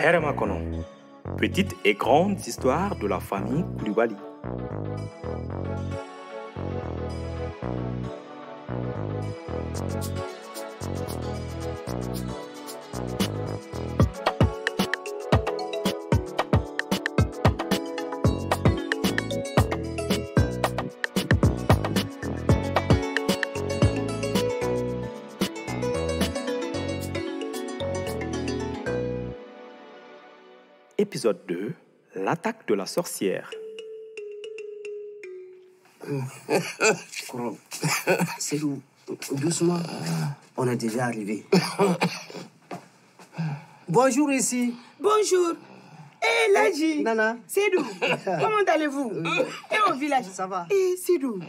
Hermakono, petite et grande histoire de la famille Koulibaly. Épisode 2, l'attaque de la sorcière. C'est où? Doucement, on est déjà arrivé. Bonjour ici. Bonjour. Eh, Ladji. Nana. Sédou, comment allez-vous? Et au village? Ça va. Eh, Sédou,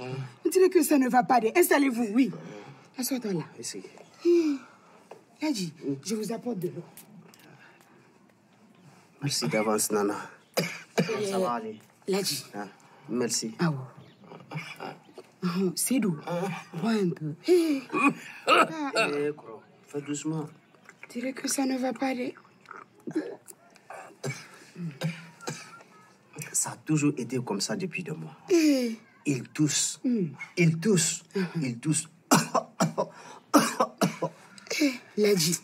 on dirait que ça ne va pas. Installez-vous, oui. Assois-toi là. Ici. Ladji, je vous apporte de l'eau. Merci d'avance, Nana. Ça va aller. Ladji. Ah, merci. Ah ouais. Sédou, bois un peu. Eh. Fais doucement. On dirait que ça ne va pas. Ça a toujours été comme ça depuis 2 mois. Eh. Il tousse. Il tousse. Il tousse. Ladji,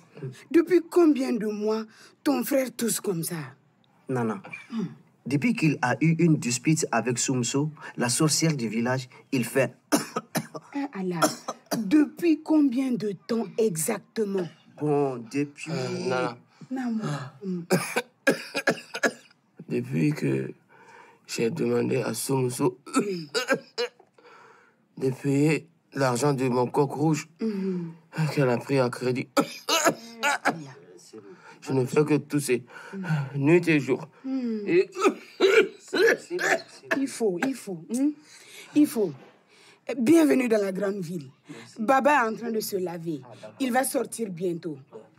depuis combien de mois ton frère tousse comme ça? Nana, depuis qu'il a eu une dispute avec Soumso, la sorcière du village, il fait... Ah, Allah. Depuis combien de temps exactement? Bon, depuis... Nana, Non, depuis que j'ai demandé à Soumso de payer l'argent de mon coq rouge qu'elle a pris à crédit, je ne fais que tousser nuit et jour. Et... Il faut. Bienvenue dans la grande ville. Baba est en train de se laver. Il va sortir bientôt.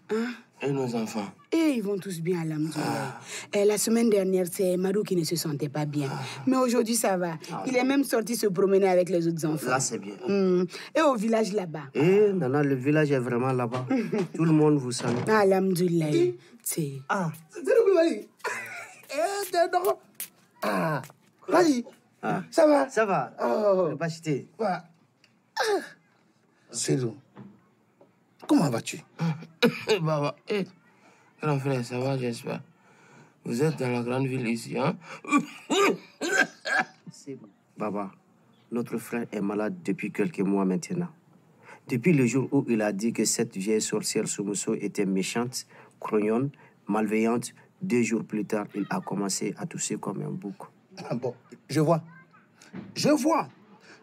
Hein? Et nos enfants? Et ils vont tous bien, alhamdoulilah. La semaine dernière, c'est Madou qui ne se sentait pas bien. Mais aujourd'hui, ça va. Il est même sorti se promener avec les autres enfants. Là, c'est bien. Et au village là-bas. Eh, Nana, le village est vraiment là-bas. Tout le monde vous salue. Alhamdoulilah. C'est... Ah, c'est le Koulibaly. T'es d'accord? Ah, vas-y. Ça va? Ça va. Oh. Pas acheter. Ouais. Cédou, comment vas-tu? Baba, grand frère, ça va, j'espère. Vous êtes dans la grande ville ici, hein? Baba, notre frère est malade depuis quelques mois maintenant. Depuis le jour où il a dit que cette vieille sorcière Soumso était méchante, grognonne, malveillante, 2 jours plus tard, il a commencé à tousser comme un bouc. Ah bon, je vois.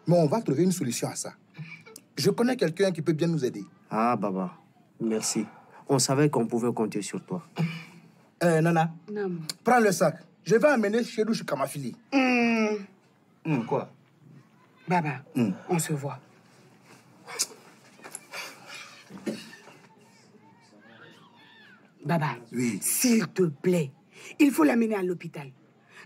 Mais on va trouver une solution à ça. Je connais quelqu'un qui peut bien nous aider. Ah, Baba, merci. On savait qu'on pouvait compter sur toi. Nana, Non. prends le sac. Je vais amener chez nous chez Kamafili. Quoi? Baba, on se voit. Baba, Oui. s'il te plaît, il faut l'amener à l'hôpital.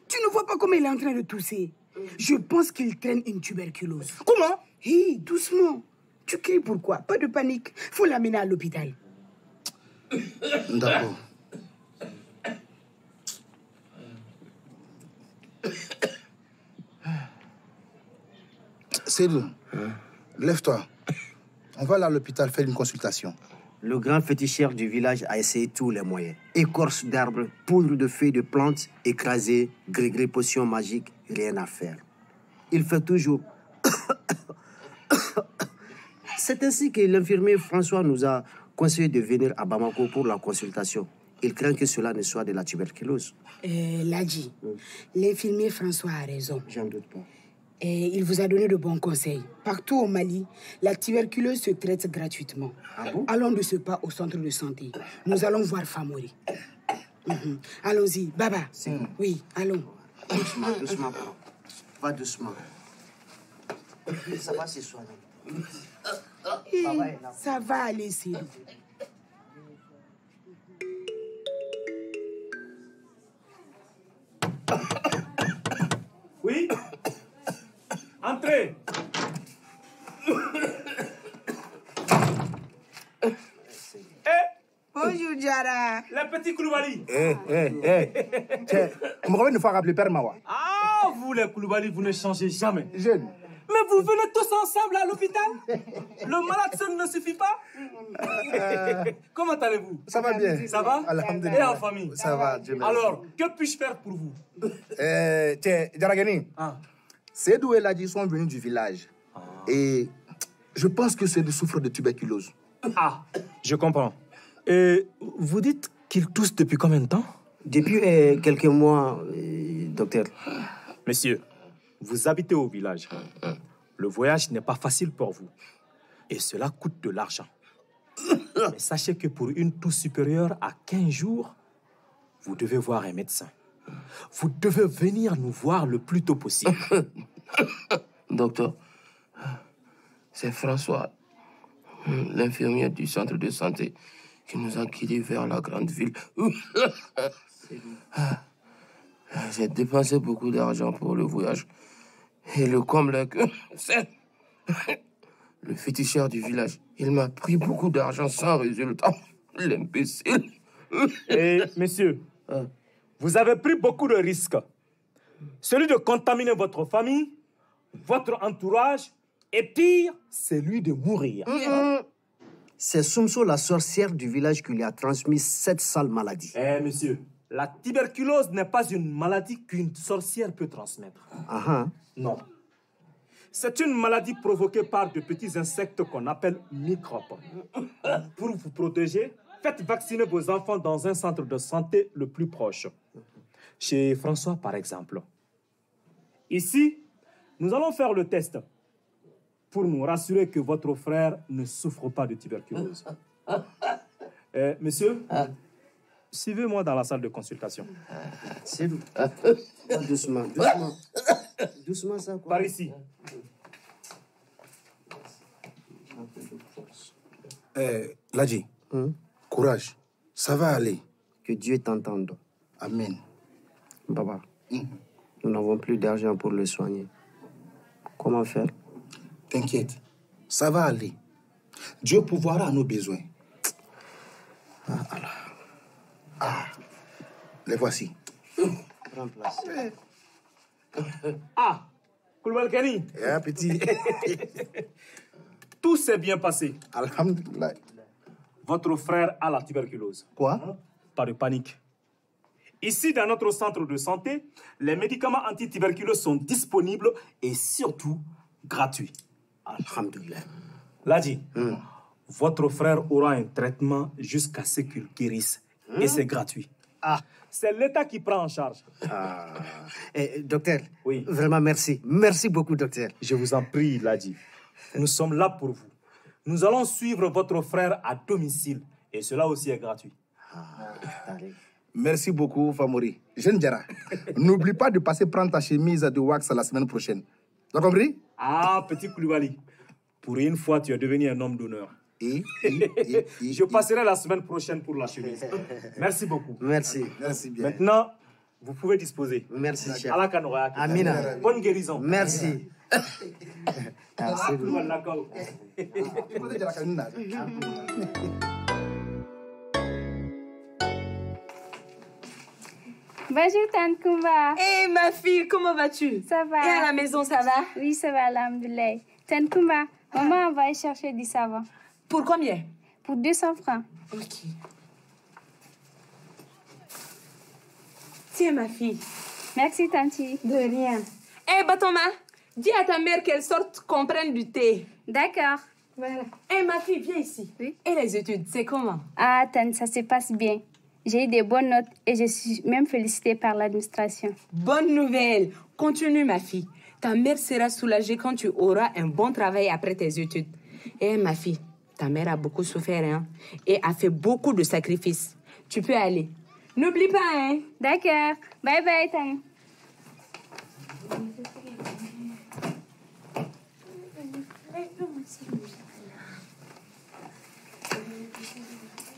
Tu ne vois pas comment il est en train de tousser? Je pense qu'il traîne une tuberculose. Comment? Hé, doucement. Tu cries pourquoi? Pas de panique. Faut l'amener à l'hôpital. D'accord. Cédou, lève-toi. On va aller à l'hôpital faire une consultation. Le grand féticheur du village a essayé tous les moyens. Écorce d'arbres, poudre de feuilles de plantes, écrasées, gré-gré potions magiques, rien à faire. Il fait toujours... C'est ainsi que l'infirmier François nous a conseillé de venir à Bamako pour la consultation. Il craint que cela ne soit de la tuberculose. Ladji, l'infirmier François a raison. J'en doute pas. Et il vous a donné de bons conseils. Partout au Mali, la tuberculose se traite gratuitement. Ah bon? Allons de ce pas au centre de santé. Nous allons voir Famori. Allons-y. Baba. Oui, allons. Doucement, doucement. Va doucement. Ça va se soigner. Ça va aller, Cédou. Oui? Entrez! Eh, Bonjour, Diara. Les petits Koulibaly. Tiens, on me une fois rappeler Père Mawa. Ah, vous les Koulibaly, vous ne changez jamais. Jeune. Mais vous venez tous ensemble à l'hôpital? Le malade seul ne suffit pas? Comment allez-vous? Ça va bien. Ça va? Alhamdulillah. Et en famille? Ça va, Dieu merci. Alors, que puis-je faire pour vous? Tiens, Djaragani, Ah. Cédou et Ladi sont venus du village. Et je pense que Cédou souffre de tuberculose. Ah, je comprends. Et vous dites qu'il tousse depuis combien de temps? Depuis quelques mois, docteur. Monsieur, vous habitez au village. Le voyage n'est pas facile pour vous. Et cela coûte de l'argent. Mais sachez que pour une toux supérieure à 15 jours, vous devez voir un médecin. Vous devez venir nous voir le plus tôt possible. Docteur, c'est François, l'infirmière du centre de santé, qui nous a guidés vers la grande ville. J'ai dépensé beaucoup d'argent pour le voyage. Et le comble est que c'est le féticheur du village. Il m'a pris beaucoup d'argent sans résultat. L'imbécile. Et monsieur, vous avez pris beaucoup de risques. Celui de contaminer votre famille, votre entourage, et pire, celui de mourir. C'est Soumso, la sorcière du village, qui lui a transmis cette sale maladie. Eh, monsieur, la tuberculose n'est pas une maladie qu'une sorcière peut transmettre. Non. C'est une maladie provoquée par de petits insectes qu'on appelle microbes. Pour vous protéger, faites vacciner vos enfants dans un centre de santé le plus proche. Chez François, par exemple. Ici, nous allons faire le test pour nous rassurer que votre frère ne souffre pas de tuberculose. Monsieur, suivez-moi dans la salle de consultation. C'est doucement. Doucement, ça, quoi. Par ici. Ladji, courage. Ça va aller. Que Dieu t'entende. Amen. Baba, nous n'avons plus d'argent pour le soigner. Comment faire? T'inquiète, ça va aller. Dieu pourvoira à nos besoins. Les voici. Prends place. Ah, Koulibaly, Petit. tout s'est bien passé. Alhamdulillah. Votre frère a la tuberculose. Quoi? Pas de panique. Ici, dans notre centre de santé, les médicaments anti-tuberculose sont disponibles et surtout gratuits. Alhamdulillah. Ladi, votre frère aura un traitement jusqu'à ce qu'il guérisse. Et c'est gratuit. C'est l'État qui prend en charge. Docteur, Oui. Vraiment merci. Merci beaucoup, docteur. Je vous en prie, Ladi. Nous sommes là pour vous. Nous allons suivre votre frère à domicile. Et cela aussi est gratuit. Merci beaucoup, Famori. Jeune Djara, n'oublie pas de passer prendre ta chemise de wax la semaine prochaine. T'as compris? Ah, petit Koulibaly. Pour une fois, tu es devenu un homme d'honneur. Je passerai la semaine prochaine pour la chemise. Merci beaucoup. Merci. Merci bien. Maintenant, vous pouvez disposer. Merci, cher. Allah Kanorak. Amina. Bonne guérison. Merci. Bonjour, Tante Kumba. Hé, ma fille, comment vas-tu? Ça va? Et à la maison, ça va? Oui, ça va, alhamdoulilah. Tante Kumba, maman va aller chercher du savon. Pour combien? Pour 200 francs. Ok. Tiens, ma fille. Merci, Tanti. De rien. Hé, Batoma, dis à ta mère qu'elle sorte qu'on prenne du thé. D'accord. Voilà. Hé, ma fille, viens ici. Oui. Et les études, c'est comment? Ah, Tante, ça se passe bien. J'ai eu des bonnes notes et je suis même félicitée par l'administration. Bonne nouvelle. Continue, ma fille. Ta mère sera soulagée quand tu auras un bon travail après tes études. Hé, ma fille, ta mère a beaucoup souffert, hein, et a fait beaucoup de sacrifices. Tu peux aller. N'oublie pas, hein. D'accord. Bye bye, Tante.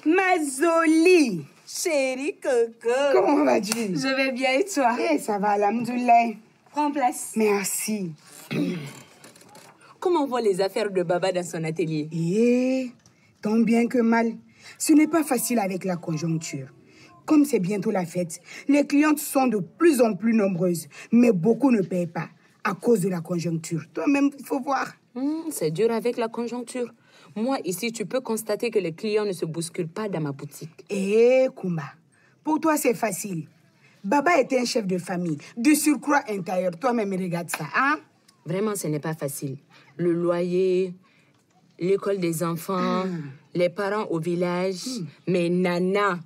Ma jolie. Chérie Coco. Comment vas-tu? Je vais bien et toi? Eh, ça va, alhamdoulilah. Prends place. Merci. Comment vont les affaires de Baba dans son atelier? Eh, tant bien que mal. Ce n'est pas facile avec la conjoncture. Comme c'est bientôt la fête, les clientes sont de plus en plus nombreuses, mais beaucoup ne payent pas à cause de la conjoncture. Toi-même, il faut voir. C'est dur avec la conjoncture. Moi, ici, tu peux constater que les clients ne se bousculent pas dans ma boutique. Kumba, pour toi, c'est facile. Baba était un chef de famille, de surcroît intérieur. Toi-même, regarde ça, hein? Vraiment, ce n'est pas facile. Le loyer, l'école des enfants, les parents au village. Mais Nana,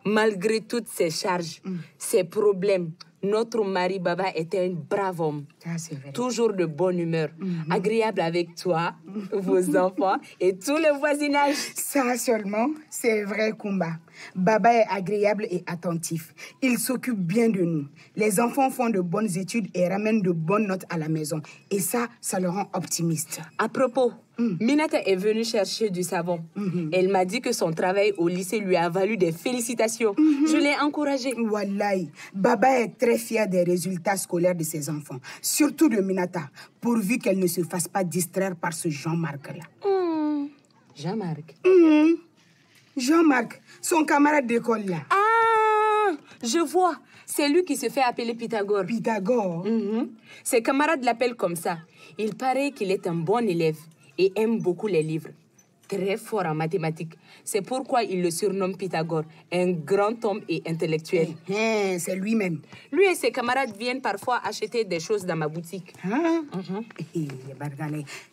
malgré toutes ces charges, ces problèmes, notre mari Baba était un brave homme. Ça, c'est vrai. Toujours de bonne humeur, agréable avec toi, vos enfants et tout le voisinage. Ça seulement, c'est vrai, Kumba. Baba est agréable et attentif. Il s'occupe bien de nous. Les enfants font de bonnes études et ramènent de bonnes notes à la maison. Et ça le rend optimiste. À propos, Minata est venue chercher du savon. Elle m'a dit que son travail au lycée lui a valu des félicitations. Je l'ai encouragée. Wallahi, Baba est très fier des résultats scolaires de ses enfants. Surtout de Minata, pourvu qu'elle ne se fasse pas distraire par ce Jean-Marc-là. Jean-Marc. Jean-Marc, son camarade d'école là. Ah, je vois. C'est lui qui se fait appeler Pythagore. Pythagore? Ses camarades l'appellent comme ça. Il paraît qu'il est un bon élève et aime beaucoup les livres. Très fort en mathématiques. C'est pourquoi il le surnomme Pythagore, un grand homme et intellectuel. C'est lui-même. Lui et ses camarades viennent parfois acheter des choses dans ma boutique.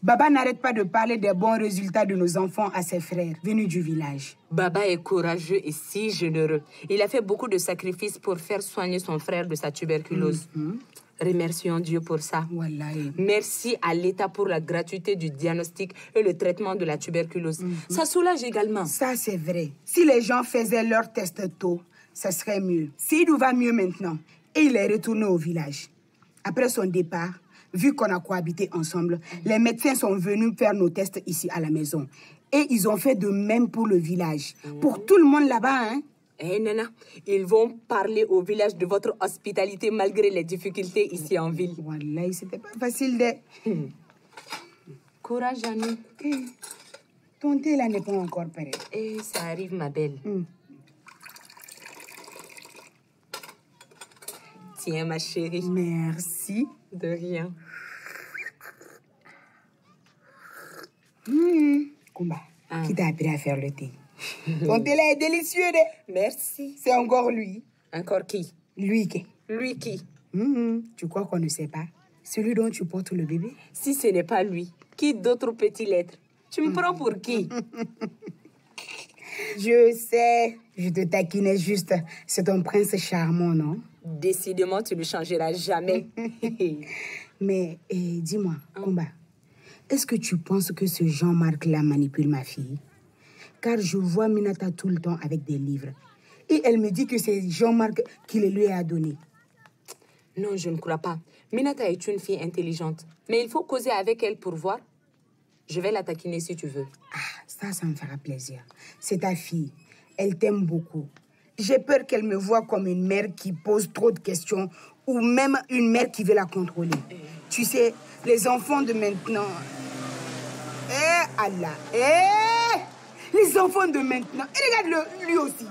Baba n'arrête pas de parler des bons résultats de nos enfants à ses frères venus du village. Baba est courageux et si généreux. Il a fait beaucoup de sacrifices pour faire soigner son frère de sa tuberculose. Remercions Dieu pour ça. Wallahi. Merci à l'État pour la gratuité du diagnostic et le traitement de la tuberculose. Ça soulage également. Ça, c'est vrai. Si les gens faisaient leur test tôt, ça serait mieux. Seydou va mieux maintenant et il est retourné au village. Après son départ, vu qu'on a cohabité ensemble, les médecins sont venus faire nos tests ici à la maison. Et ils ont fait de même pour le village. Pour tout le monde là-bas, hein? Nana, ils vont parler au village de votre hospitalité malgré les difficultés ici en ville. Wallahi, c'était pas facile de... Courage à nous. Ton thé là n'est pas encore prêt. Ça arrive, ma belle. Tiens, ma chérie. Merci. De rien. Kumba, qui t'a appris à faire le thé? Ton thé là est délicieux, de. Merci. C'est encore lui. Encore qui? Lui qui? Lui qui? Tu crois qu'on ne sait pas? Celui dont tu portes le bébé? Si ce n'est pas lui, qui d'autre peut-il être? Tu me prends pour qui? Je sais, je te taquinais juste. C'est ton prince charmant, non? Décidément, tu ne changeras jamais. Mais dis-moi, Kumba, est-ce que tu penses que ce Jean-Marc-là manipule ma fille? Car je vois Minata tout le temps avec des livres. Et elle me dit que c'est Jean-Marc qui le lui a donné. Non, je ne crois pas. Minata est une fille intelligente. Mais il faut causer avec elle pour voir. Je vais la taquiner si tu veux. Ça me fera plaisir. C'est ta fille. Elle t'aime beaucoup. J'ai peur qu'elle me voie comme une mère qui pose trop de questions ou même une mère qui veut la contrôler. Tu sais, les enfants de maintenant... Allah! Les enfants de maintenant... Et regarde-le, lui aussi.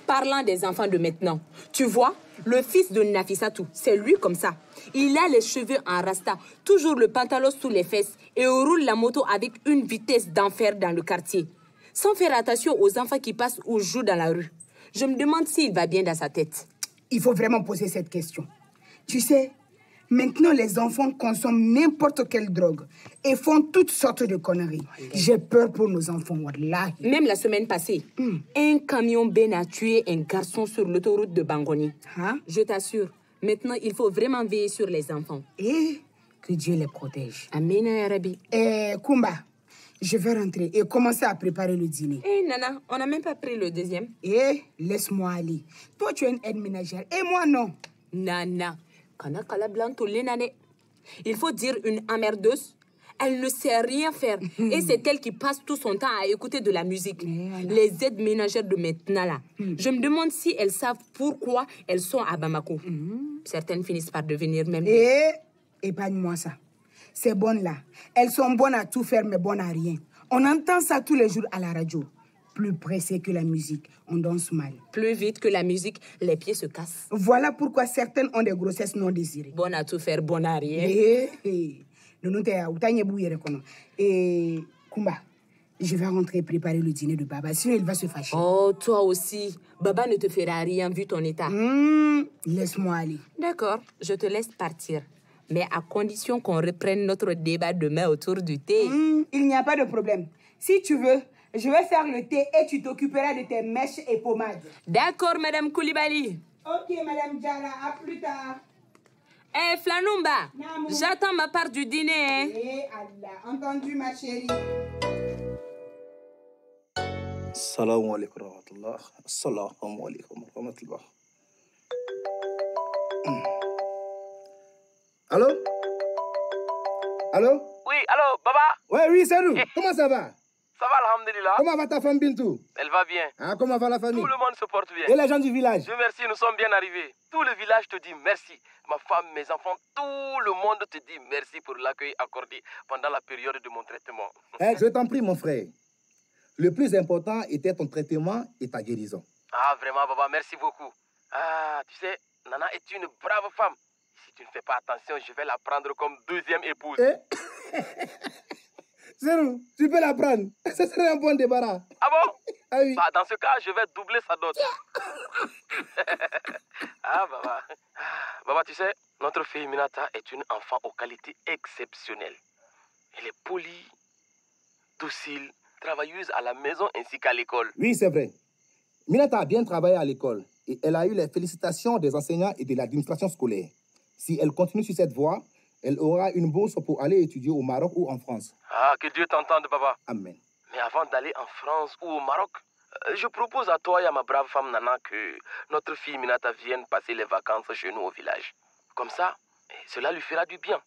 Parlant des enfants de maintenant, tu vois, le fils de Nafissatou, c'est lui comme ça. Il a les cheveux en rasta, toujours le pantalon sous les fesses et roule la moto avec une vitesse d'enfer dans le quartier. Sans faire attention aux enfants qui passent ou jouent dans la rue. Je me demande s'il va bien dans sa tête. Il faut vraiment poser cette question. Tu sais, maintenant les enfants consomment n'importe quelle drogue et font toutes sortes de conneries. J'ai peur pour nos enfants, wallahi. Même la semaine passée, un camion Ben a tué un garçon sur l'autoroute de Bangoni. Je t'assure, maintenant il faut vraiment veiller sur les enfants. Et que Dieu les protège. Amen, ya Rabbi. Kumba, je vais rentrer et commencer à préparer le dîner. Nana, on n'a même pas pris le deuxième. Laisse-moi aller. Toi, tu es une aide ménagère et moi, non. Nana, il faut dire une emmerdeuse. Elle ne sait rien faire. Et c'est elle qui passe tout son temps à écouter de la musique. Les aides ménagères de maintenant, là. Je me demande si elles savent pourquoi elles sont à Bamako. Certaines finissent par devenir même... Épargne-moi ça. Ces bonnes-là, elles sont bonnes à tout faire, mais bonnes à rien. On entend ça tous les jours à la radio. Plus pressé que la musique, on danse mal. Plus vite que la musique, les pieds se cassent. Voilà pourquoi certaines ont des grossesses non désirées. Bonne à tout faire, bonne à rien. Et Kumba, je vais rentrer préparer le dîner de Baba, sinon il va se fâcher. Oh, toi aussi. Baba ne te fera rien vu ton état. Laisse-moi aller. D'accord, je te laisse partir. Mais à condition qu'on reprenne notre débat demain autour du thé. Il n'y a pas de problème. Si tu veux, je vais faire le thé et tu t'occuperas de tes mèches et pommades. D'accord, Madame Koulibaly. Ok, Madame Diarra, à plus tard. Eh, Flanumba, j'attends ma part du dîner. Eh Allah, entendu ma chérie. Assalamu alaikum wa rahmatullah. Assalamu alaikum wa rahmatullah. Allô? Allô? Oui, allô, Baba? Ouais, oui, c'est nous. Comment ça va? Ça va, alhamdulillah. Comment va ta femme Bintou? Elle va bien. Ah, comment va la famille? Tout le monde se porte bien. Et les gens du village? Dieu merci, nous sommes bien arrivés. Tout le village te dit merci. Ma femme, mes enfants, tout le monde te dit merci pour l'accueil accordé pendant la période de mon traitement. Je t'en prie, mon frère. Le plus important était ton traitement et ta guérison. Ah, vraiment, Baba, merci beaucoup. Ah, tu sais, Nana est une brave femme. Si tu ne fais pas attention, je vais la prendre comme deuxième épouse. Zéro, tu peux la prendre. Ce serait un bon débarras. Ah bon? Ah oui. Bah, dans ce cas, je vais doubler sa dot. Ah, Baba. Baba, tu sais, notre fille Minata est une enfant aux qualités exceptionnelles. Elle est polie, docile, travailleuse à la maison ainsi qu'à l'école. Oui, c'est vrai. Minata a bien travaillé à l'école et elle a eu les félicitations des enseignants et de l'administration scolaire. Si elle continue sur cette voie, elle aura une bourse pour aller étudier au Maroc ou en France. Ah, que Dieu t'entende, Baba. Amen. Mais avant d'aller en France ou au Maroc, je propose à toi et à ma brave femme Nana que notre fille Minata vienne passer les vacances chez nous au village. Comme ça, cela lui fera du bien.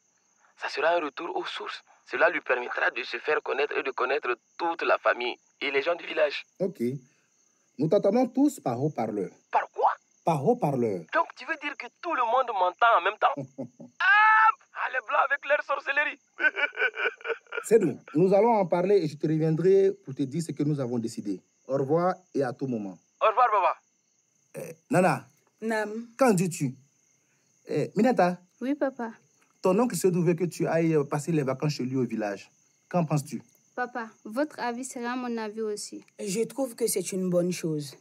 Ça sera un retour aux sources. Cela lui permettra de se faire connaître et de connaître toute la famille et les gens du village. Ok. Nous t'entendons tous par haut-parleur. Par quoi? Par haut-parleur. Donc tu veux dire que tout le monde m'entend en même temps? Ah, les blancs avec leur sorcellerie. C'est nous. Nous allons en parler et je te reviendrai pour te dire ce que nous avons décidé. Au revoir et à tout moment. Au revoir, Baba. Nana. Nam. Qu'en dis-tu? Minata. Oui, papa. Ton oncle se veut que tu ailles passer les vacances chez lui au village. Qu'en penses-tu? Papa, votre avis sera mon avis aussi. Je trouve que c'est une bonne chose.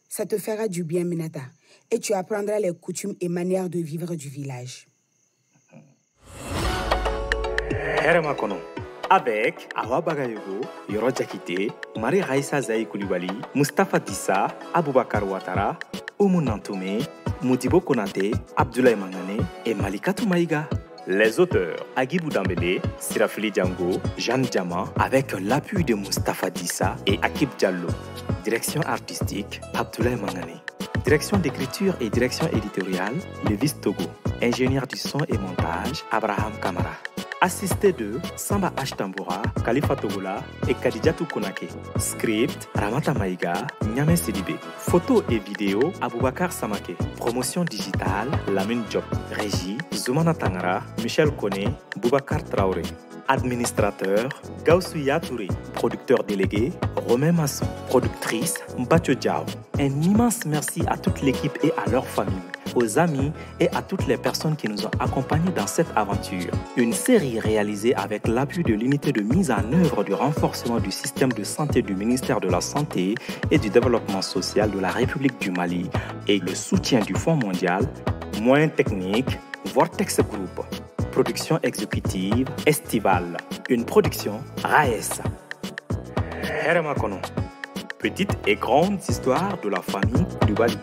Ça te fera du bien, Minata. Et tu apprendras les coutumes et manières de vivre du village. Hermakono. Avec Awa Bagayogo, Yoro Jakite, Marie Raissa Zaï Koulibaly, Mustafa Dissa, Aboubakar Ouattara, Oumou Nantoumé, Modibo Konate, Abdoulaye Mangane et Malikatou Maïga. Les auteurs Agibou Dambélé, Sirafili Django, Jeanne Diamant, avec l'appui de Mustafa Dissa et Akib Diallo. Direction artistique, Abdoulaye Mangane. Direction d'écriture et direction éditoriale, Lévis Togo. Ingénieur du son et montage, Abraham Kamara. Assisté de Samba H. Tamboura, Khalifa Togola et Kadidjatou Konake. Script, Ramata Maïga, Nyame Sidibé. Photos et vidéos, Aboubakar Samake. Promotion digitale, Lamine Diop. Régie, Zoumana Tangara, Michel Kone, Boubacar Traoré. Administrateur, Gaussouya Touré. Producteur délégué, Romain Masson. Productrice, Mbacho Diao. Un immense merci à toute l'équipe et à leur famille, aux amis et à toutes les personnes qui nous ont accompagnés dans cette aventure. Une série réalisée avec l'appui de l'unité de mise en œuvre du renforcement du système de santé du ministère de la Santé et du Développement social de la République du Mali et le soutien du Fonds mondial, moyens techniques, Vortex Group. Production exécutive estivale. Une production RAES. Hermakono. Petite et grande histoire de la famille du Bali.